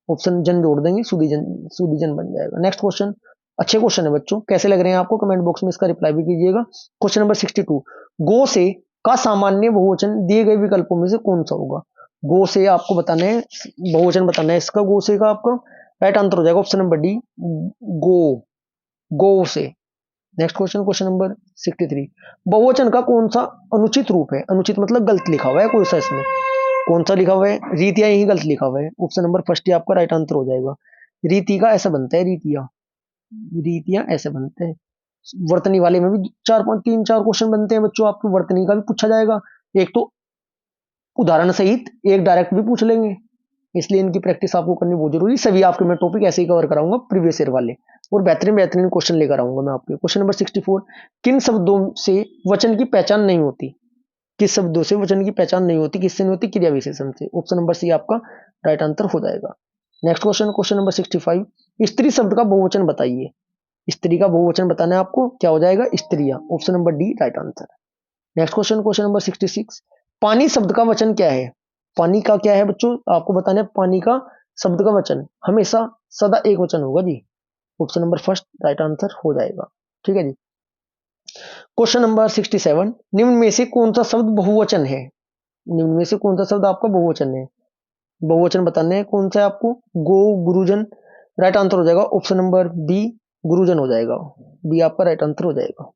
ऑप्शन जन जोड़ देंगे, सुधीजन, सुधीजन बन जाएगा। नेक्स्ट क्वेश्चन, अच्छे क्वेश्चन है बच्चों, कैसे लग रहे हैं आपको कमेंट बॉक्स में इसका रिप्लाई भी कीजिएगा। क्वेश्चन नंबर 62, गो से का सामान्य बहुवचन दिए गए विकल्पों में से कौन सा होगा? गो से आपको बताना है, बहुवचन बताना है इसका, गो से का आपका राइट आंसर हो जाएगा ऑप्शन नंबर डी, गो, गो से। नेक्स्ट क्वेश्चन, क्वेश्चन नंबर 63, बहुवचन का कौन सा अनुचित रूप है? अनुचित मतलब गलत लिखा हुआ है कोई सा, इसमें कौन सा लिखा हुआ है? रीतिया ही गलत लिखा हुआ है, ऑप्शन नंबर फर्स्ट ही आपका राइट आंसर हो जाएगा। रीति का ऐसा बनता है, रीतिया, रीतियां ऐसे बनते हैं। वर्तनी वाले में भी चार पांच, तीन चार क्वेश्चन बनते हैं बच्चों, आपको वर्तनी का भी पूछा जाएगा, एक तो उदाहरण सहित, एक डायरेक्ट भी पूछ लेंगे, इसलिए इनकी प्रैक्टिस आपको करनी बहुत जरूरी। सभी आपके मैं टॉपिक ऐसे ही कवर कराऊंगा प्रीवियस ईयर वाले, और बेहतरीन बेहतरीन क्वेश्चन लेकर आऊंगा मैं आपके। क्वेश्चन नंबर 64, किन शब्दों से वचन की पहचान नहीं होती? किस शब्दों से वचन की पहचान नहीं होती? किससे नहीं होती? क्रिया विशेषण से। ऑप्शन नंबर सी आपका राइट आंसर हो जाएगा। नेक्स्ट क्वेश्चन, क्वेश्चन नंबर 65, स्त्री शब्द का बहुवचन बताइए। स्त्री का बहुवचन बताना है आपको, क्या हो जाएगा? स्त्रियां, option number D right answer. Next question, question number 66, पानी शब्द का वचन क्या है? पानी का क्या है बच्चों? आपको बताना है, पानी का शब्द का वचन हमेशा सदा एक वचन होगा जी, option number first right answer हो जाएगा। ठीक है जी। क्वेश्चन नंबर 67, निम्न में से कौन सा शब्द बहुवचन है? निम्न में से कौन सा शब्द आपका बहुवचन है? बहुवचन बताने हैं कौन सा है आपको? गो, गुरुजन। राइट आंसर हो जाएगा ऑप्शन नंबर बी, गुरुजन हो जाएगा, बी आपका राइट आंसर हो जाएगा।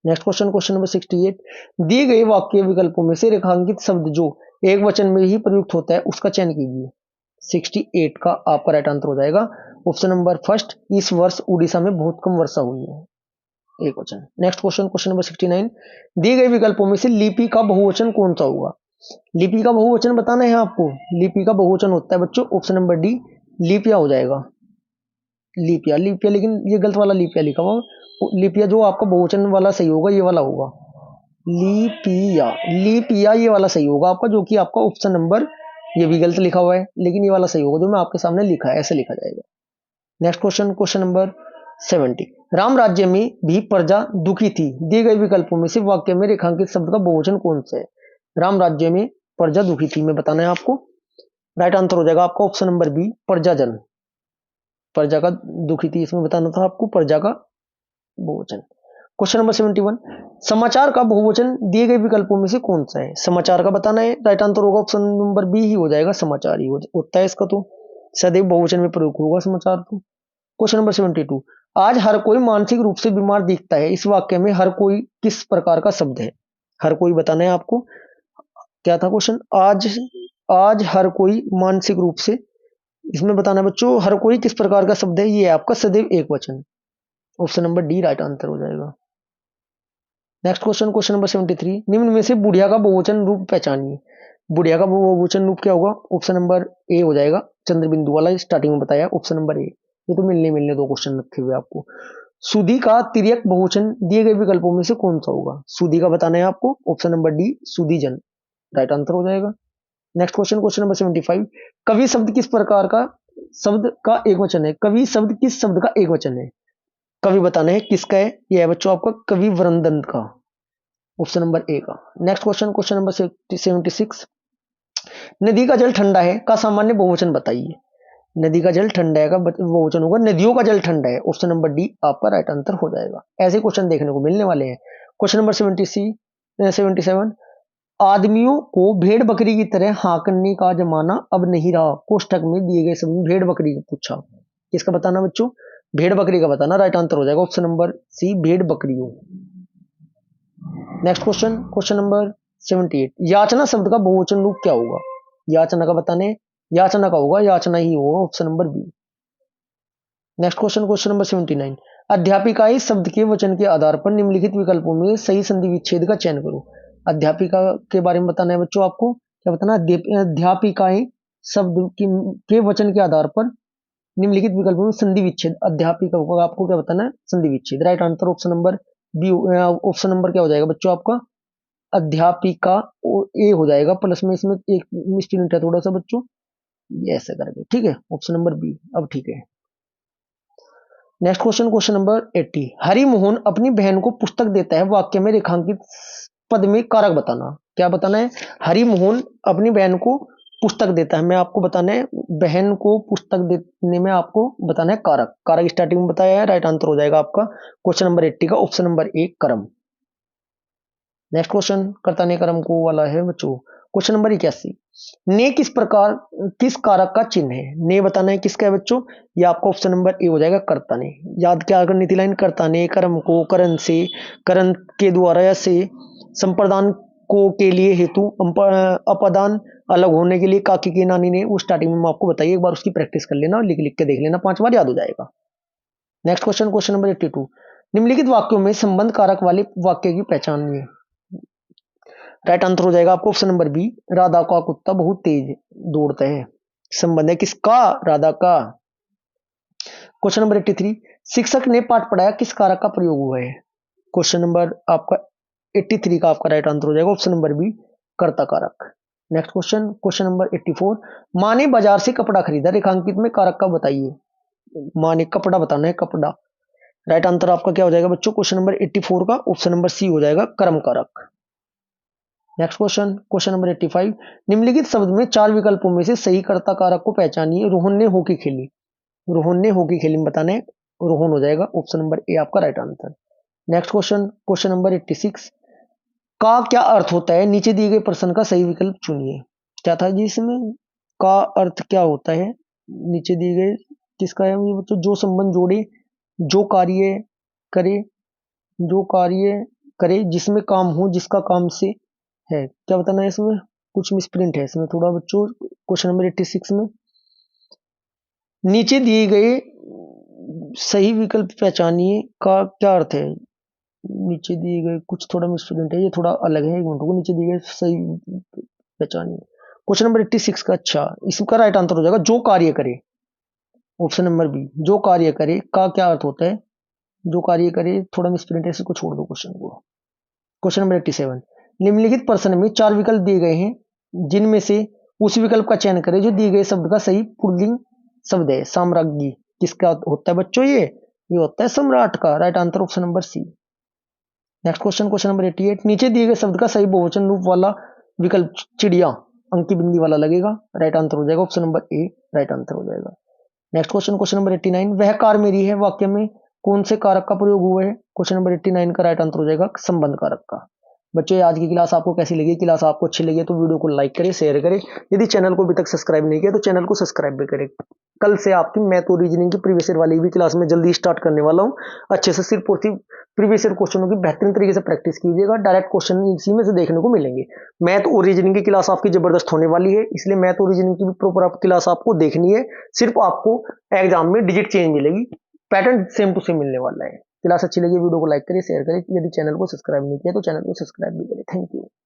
नेक्स्ट क्वेश्चन, क्वेश्चन नंबर 68, दिए गए वाक्य विकल्पों में से रेखांकित शब्द जो एक वचन में ही प्रयुक्त होता है उसका चयन कीजिए। 68 का आपका राइट आंसर हो जाएगा ऑप्शन नंबर फर्स्ट, इस वर्ष उड़ीसा में बहुत कम वर्षा हुई है, एक वचन। नेक्स्ट क्वेश्चन, क्वेश्चन नंबर 69, दिए गए विकल्पों में से लिपि का बहुवचन कौन सा होगा? लिपि का बहुवचन बताना है आपको। लिपि का बहुवचन होता है बच्चों ऑप्शन नंबर डी, लिपिया हो जाएगा, लिपिया, लिपिया, लेकिन ये गलत वाला लिपिया लिखा हुआ। लिपिया जो आपका बहुवचन वाला सही होगा ये वाला होगा, लिपिया, लिपिया ये वाला सही होगा आपका, जो कि आपका ऑप्शन नंबर, ये भी गलत लिखा हुआ है लेकिन ये वाला सही होगा जो मैं आपके सामने लिखा है, ऐसे लिखा जाएगा। Next question, question number 70, Ram राज्य में भी प्रजा दुखी थी, दिए गए विकल्पों में से वाक्य में रेखांकित शब्द का बहुवचन कौन सा है? राम राज्य में प्रजा दुखी थी में बताना है आपको, राइट आंसर हो जाएगा आपका ऑप्शन नंबर बी, प्रजाजन। प्रजा का दुखी थी इसमें बताना था आपको, प्रजा का बहुवचन। क्वेश्चन नंबर 71, समाचार का बहुवचन दिए गए विकल्पों में से कौन सा है? समाचार का बताना है, राइट आंसर होगा ऑप्शन नंबर बी ही हो जाएगा, समाचार ही होता है इसका, तो सदैव बहुवचन में प्रयोग होगा समाचार तो। क्वेश्चन नंबर 72, आज हर कोई मानसिक रूप से बीमार दिखता है, इस वाक्य में हर कोई किस प्रकार का शब्द है? हर कोई बताना है आपको, क्या था क्वेश्चन? आज, आज हर कोई मानसिक रूप से, इसमें बताना है बच्चों हर कोई किस प्रकार का शब्द है? ये है आपका सदैव एक वचन, option number D right answer हो जाएगा। नेक्स्ट क्वेश्चन, क्वेश्चन नंबर 73, निम्न में से बुढ़िया का बहुवचन रूप पहचानिए। बुढ़िया का बहुवचन रूप क्या होगा? ऑप्शन नंबर ए हो जाएगा, चंद्र बिंदु वाला स्टार्टिंग में बताया, ऑप्शन नंबर ए। ये तो मिलने मिलने दो क्वेश्चन रखे हुए आपको। सुधी का तिर्यक बहुवचन दिए गए विकल्पों में से कौन सा होगा? सुधी का बताना है आपको, ऑप्शन नंबर डी, सुधीजन, राइट आंसर हो जाएगा। नेक्स्ट क्वेश्चन, क्वेश्चन नंबर 75, कवि शब्द किस प्रकार का शब्द का एक वचन है? कवि शब्द किस शब्द का एक वचन है? कवि बताना है किसका है, यह है बच्चों आपका कवि वृंदन का, ऑप्शन नंबर ए का। नेक्स्ट क्वेश्चन, क्वेश्चन नंबर 76, नदी का जल ठंडा है का सामान्य बहुवचन बताइए। नदी का जल ठंडा है का बहुवचन होगा, नदियों का जल ठंडा है, ऑप्शन नंबर डी आपका राइट आंसर हो जाएगा। ऐसे क्वेश्चन देखने को मिलने वाले हैं। क्वेश्चन नंबर 77, आदमियों को भेड़ बकरी की तरह हाँकने का जमाना अब नहीं रहा, कोष्ठक में दिए गए शब्द भेड़ बकरी का पूछा, किसका बताना बच्चों? भेड़ बकरी का बताना, राइट आंसर हो जाएगा ऑप्शन नंबर सी, भेड़ बकरियों। नेक्स्ट क्वेश्चन, क्वेश्चन नंबर 78, याचना शब्द का बहुवचन रूप क्या होगा? याचना का बताने, याचना का होगा, याचना ही होगा, option number B. Next question, question number 79, अध्यापिकाएं शब्द के वचन के आधार पर निम्नलिखित विकल्पों में सही संधि विच्छेद का चयन करो। अध्यापिका के बारे में बताना है बच्चों आपको, क्या बताना है? अध्यापिकाएं शब्द के वचन के आधार पर निम्नलिखित विकल्पों में संधि विच्छेद, अध्यापिका को आपको क्या बताना है? संधि विच्छेद। Right answer option number B, option number क्या हो जाएगा बच्चों आपका? अध्यापिका ए हो जाएगा, प्लस में इसमें एक स्टूडेंट है थोड़ा सा बच्चों, ये ऐसे करके, ठीक है, ऑप्शन नंबर बी अब ठीक है। Next question, question number 80, Harimohan अपनी बहन को पुस्तक देता है, वाक्य में रेखांकित पद में कारक बताना। क्या बताना है? हरिमोहन अपनी बहन को पुस्तक देता है, मैं आपको बताना है बहन को पुस्तक देने में आपको बताना है कारक। कारक स्टार्टिंग में बताया है, राइट आंसर हो जाएगा आपका क्वेश्चन नंबर 80 का ऑप्शन नंबर ए कर्म। नेक्स्ट क्वेश्चन कर्ता कर्म को वाला है बच्चों, क्वेश्चन नंबर 81, ने किस प्रकार किस कारक का चिन्ह है? ने बताना है किसका है बच्चों? ये आपका ऑप्शन नंबर ए हो जाएगा कर्ता ने। याद क्या करनी थी लाइन? कर्ता ने कर्म को करण से, करण के द्वारा या से, संप्रदान को के लिए हेतु, अपदान अलग होने के लिए, काकी की नानी ने, वो स्टार्टिंग में आपको बताइए, एक बार उसकी प्रैक्टिस कर लेना, लिख लिख के देख लेना, 5 बार याद हो जाएगा। नेक्स्ट क्वेश्चन, क्वेश्चन नंबर 82, निम्नलिखित वाक्यों में संबंध कारक वाले वाक्य की पहचान है। राइट आंसर हो जाएगा आपको ऑप्शन नंबर बी, राधा का कुत्ता बहुत तेज दौड़ता है। संबंध है किसका? राधा का। क्वेश्चन नंबर 83, शिक्षक ने पाठ पढ़ाया, किस कारक का प्रयोग हुआ है? क्वेश्चन नंबर आपका 83 का आपका राइट आंसर हो जाएगा ऑप्शन नंबर बी, कर्ता कारक। नेक्स्ट क्वेश्चन, क्वेश्चन नंबर 84, माँ ने बाजार से कपड़ा खरीदा, रेखांकित में कारक का बताइए। माँ ने कपड़ा बताना है, कपड़ा। राइट आंसर आपका क्या हो जाएगा बच्चों? क्वेश्चन नंबर 84 का ऑप्शन नंबर सी हो जाएगा, कर्म कारक। नेक्स्ट क्वेश्चन, क्वेश्चन नंबर 85, निम्नलिखित शब्द में 4 विकल्पों में से सही कर्ता कारक को पहचानिए। रोहन ने हॉकी खेली, रोहन ने हॉकी खेली में बताने, रोहन हो जाएगा ऑप्शन नंबर ए आपका right answer. Next question, question number 86, का क्या अर्थ होता है? नीचे दिए गए प्रश्न का सही विकल्प चुनिए। क्या था जी इसमें? का अर्थ क्या होता है? नीचे दिए गए किसका है ये बच्चों? जो संबंध जोड़े, जो कार्य करे, जो कार्य करे, जिसमें काम हो, जिसका काम से है। क्या बताना है इसमें? कुछ मिसप्रिंट है इसमें थोड़ा बच्चों। क्वेश्चन नंबर 86 में नीचे दिए गए सही विकल्प पहचानिए का क्या अर्थ है? नीचे दिए गए कुछ थोड़ा मिसप्रिंट है, ये थोड़ा अलग है, एक मिनट को, नीचे दिए गए सही पहचानिए। क्वेश्चन नंबर 86 का, अच्छा इसका राइट आंसर हो जाएगा जो कार्य करे, ऑप्शन नंबर बी, जो कार्य करे का क्या अर्थ होता है? जो कार्य करे, थोड़ा मिसप्रिंट है, इसको छोड़ दो क्वेश्चन को। क्वेश्चन नंबर 87, निम्नलिखित प्रश्न में 4 विकल्प दिए गए हैं, जिनमें से उस विकल्प का चयन करें जो दिए गए शब्द का सही पुल्लिंग शब्द है। साम्राज्ञी किसका होता है बच्चों? ये होता है सम्राट का। Right answer option number C. Next question, question number 88, नीचे दिए गए शब्द का सही बहुवचन रूप वाला विकल्प चिड़िया, अंकी बिंदी वाला लगेगा। राइट आंसर हो जाएगा option number A, right answer हो जाएगा। नेक्स्ट क्वेश्चन, क्वेश्चन नंबर 89, वह कार मेरी है, वाक्य में कौन से कारक का प्रयोग हुआ है? क्वेश्चन नंबर 89 का राइट आंसर हो जाएगा संबंध कारक का। बच्चों आज की क्लास आपको कैसी लगी? क्लास आपको अच्छी लगी तो वीडियो को लाइक करें, शेयर करें। यदि चैनल को अभी तक सब्सक्राइब नहीं किया तो चैनल को सब्सक्राइब भी करें। कल से आपकी मैथ और रीजनिंग की प्रीवियस ईयर वाली भी क्लास में जल्दी स्टार्ट करने वाला हूँ। अच्छे से सिर्फ और सिर्फ प्रीवियस ईयर क्वेश्चनों की बेहतरीन तरीके से प्रैक्टिस कीजिएगा, डायरेक्ट क्वेश्चन इसी में से देखने को मिलेंगे। मैथ और रीजनिंग की क्लास आपकी जबरदस्त होने वाली है, इसलिए मैथ और रीजनिंग की भी प्रॉपर क्लास आपको देखनी है। सिर्फ आपको एग्जाम में डिजिट चेंज मिलेगी, पैटर्न सेम टू सेम मिलने वाला है। क्लास अच्छी लगी वीडियो को लाइक करें, शेयर करें। यदि चैनल को सब्सक्राइब नहीं किया तो चैनल को सब्सक्राइब भी करें। Thank you.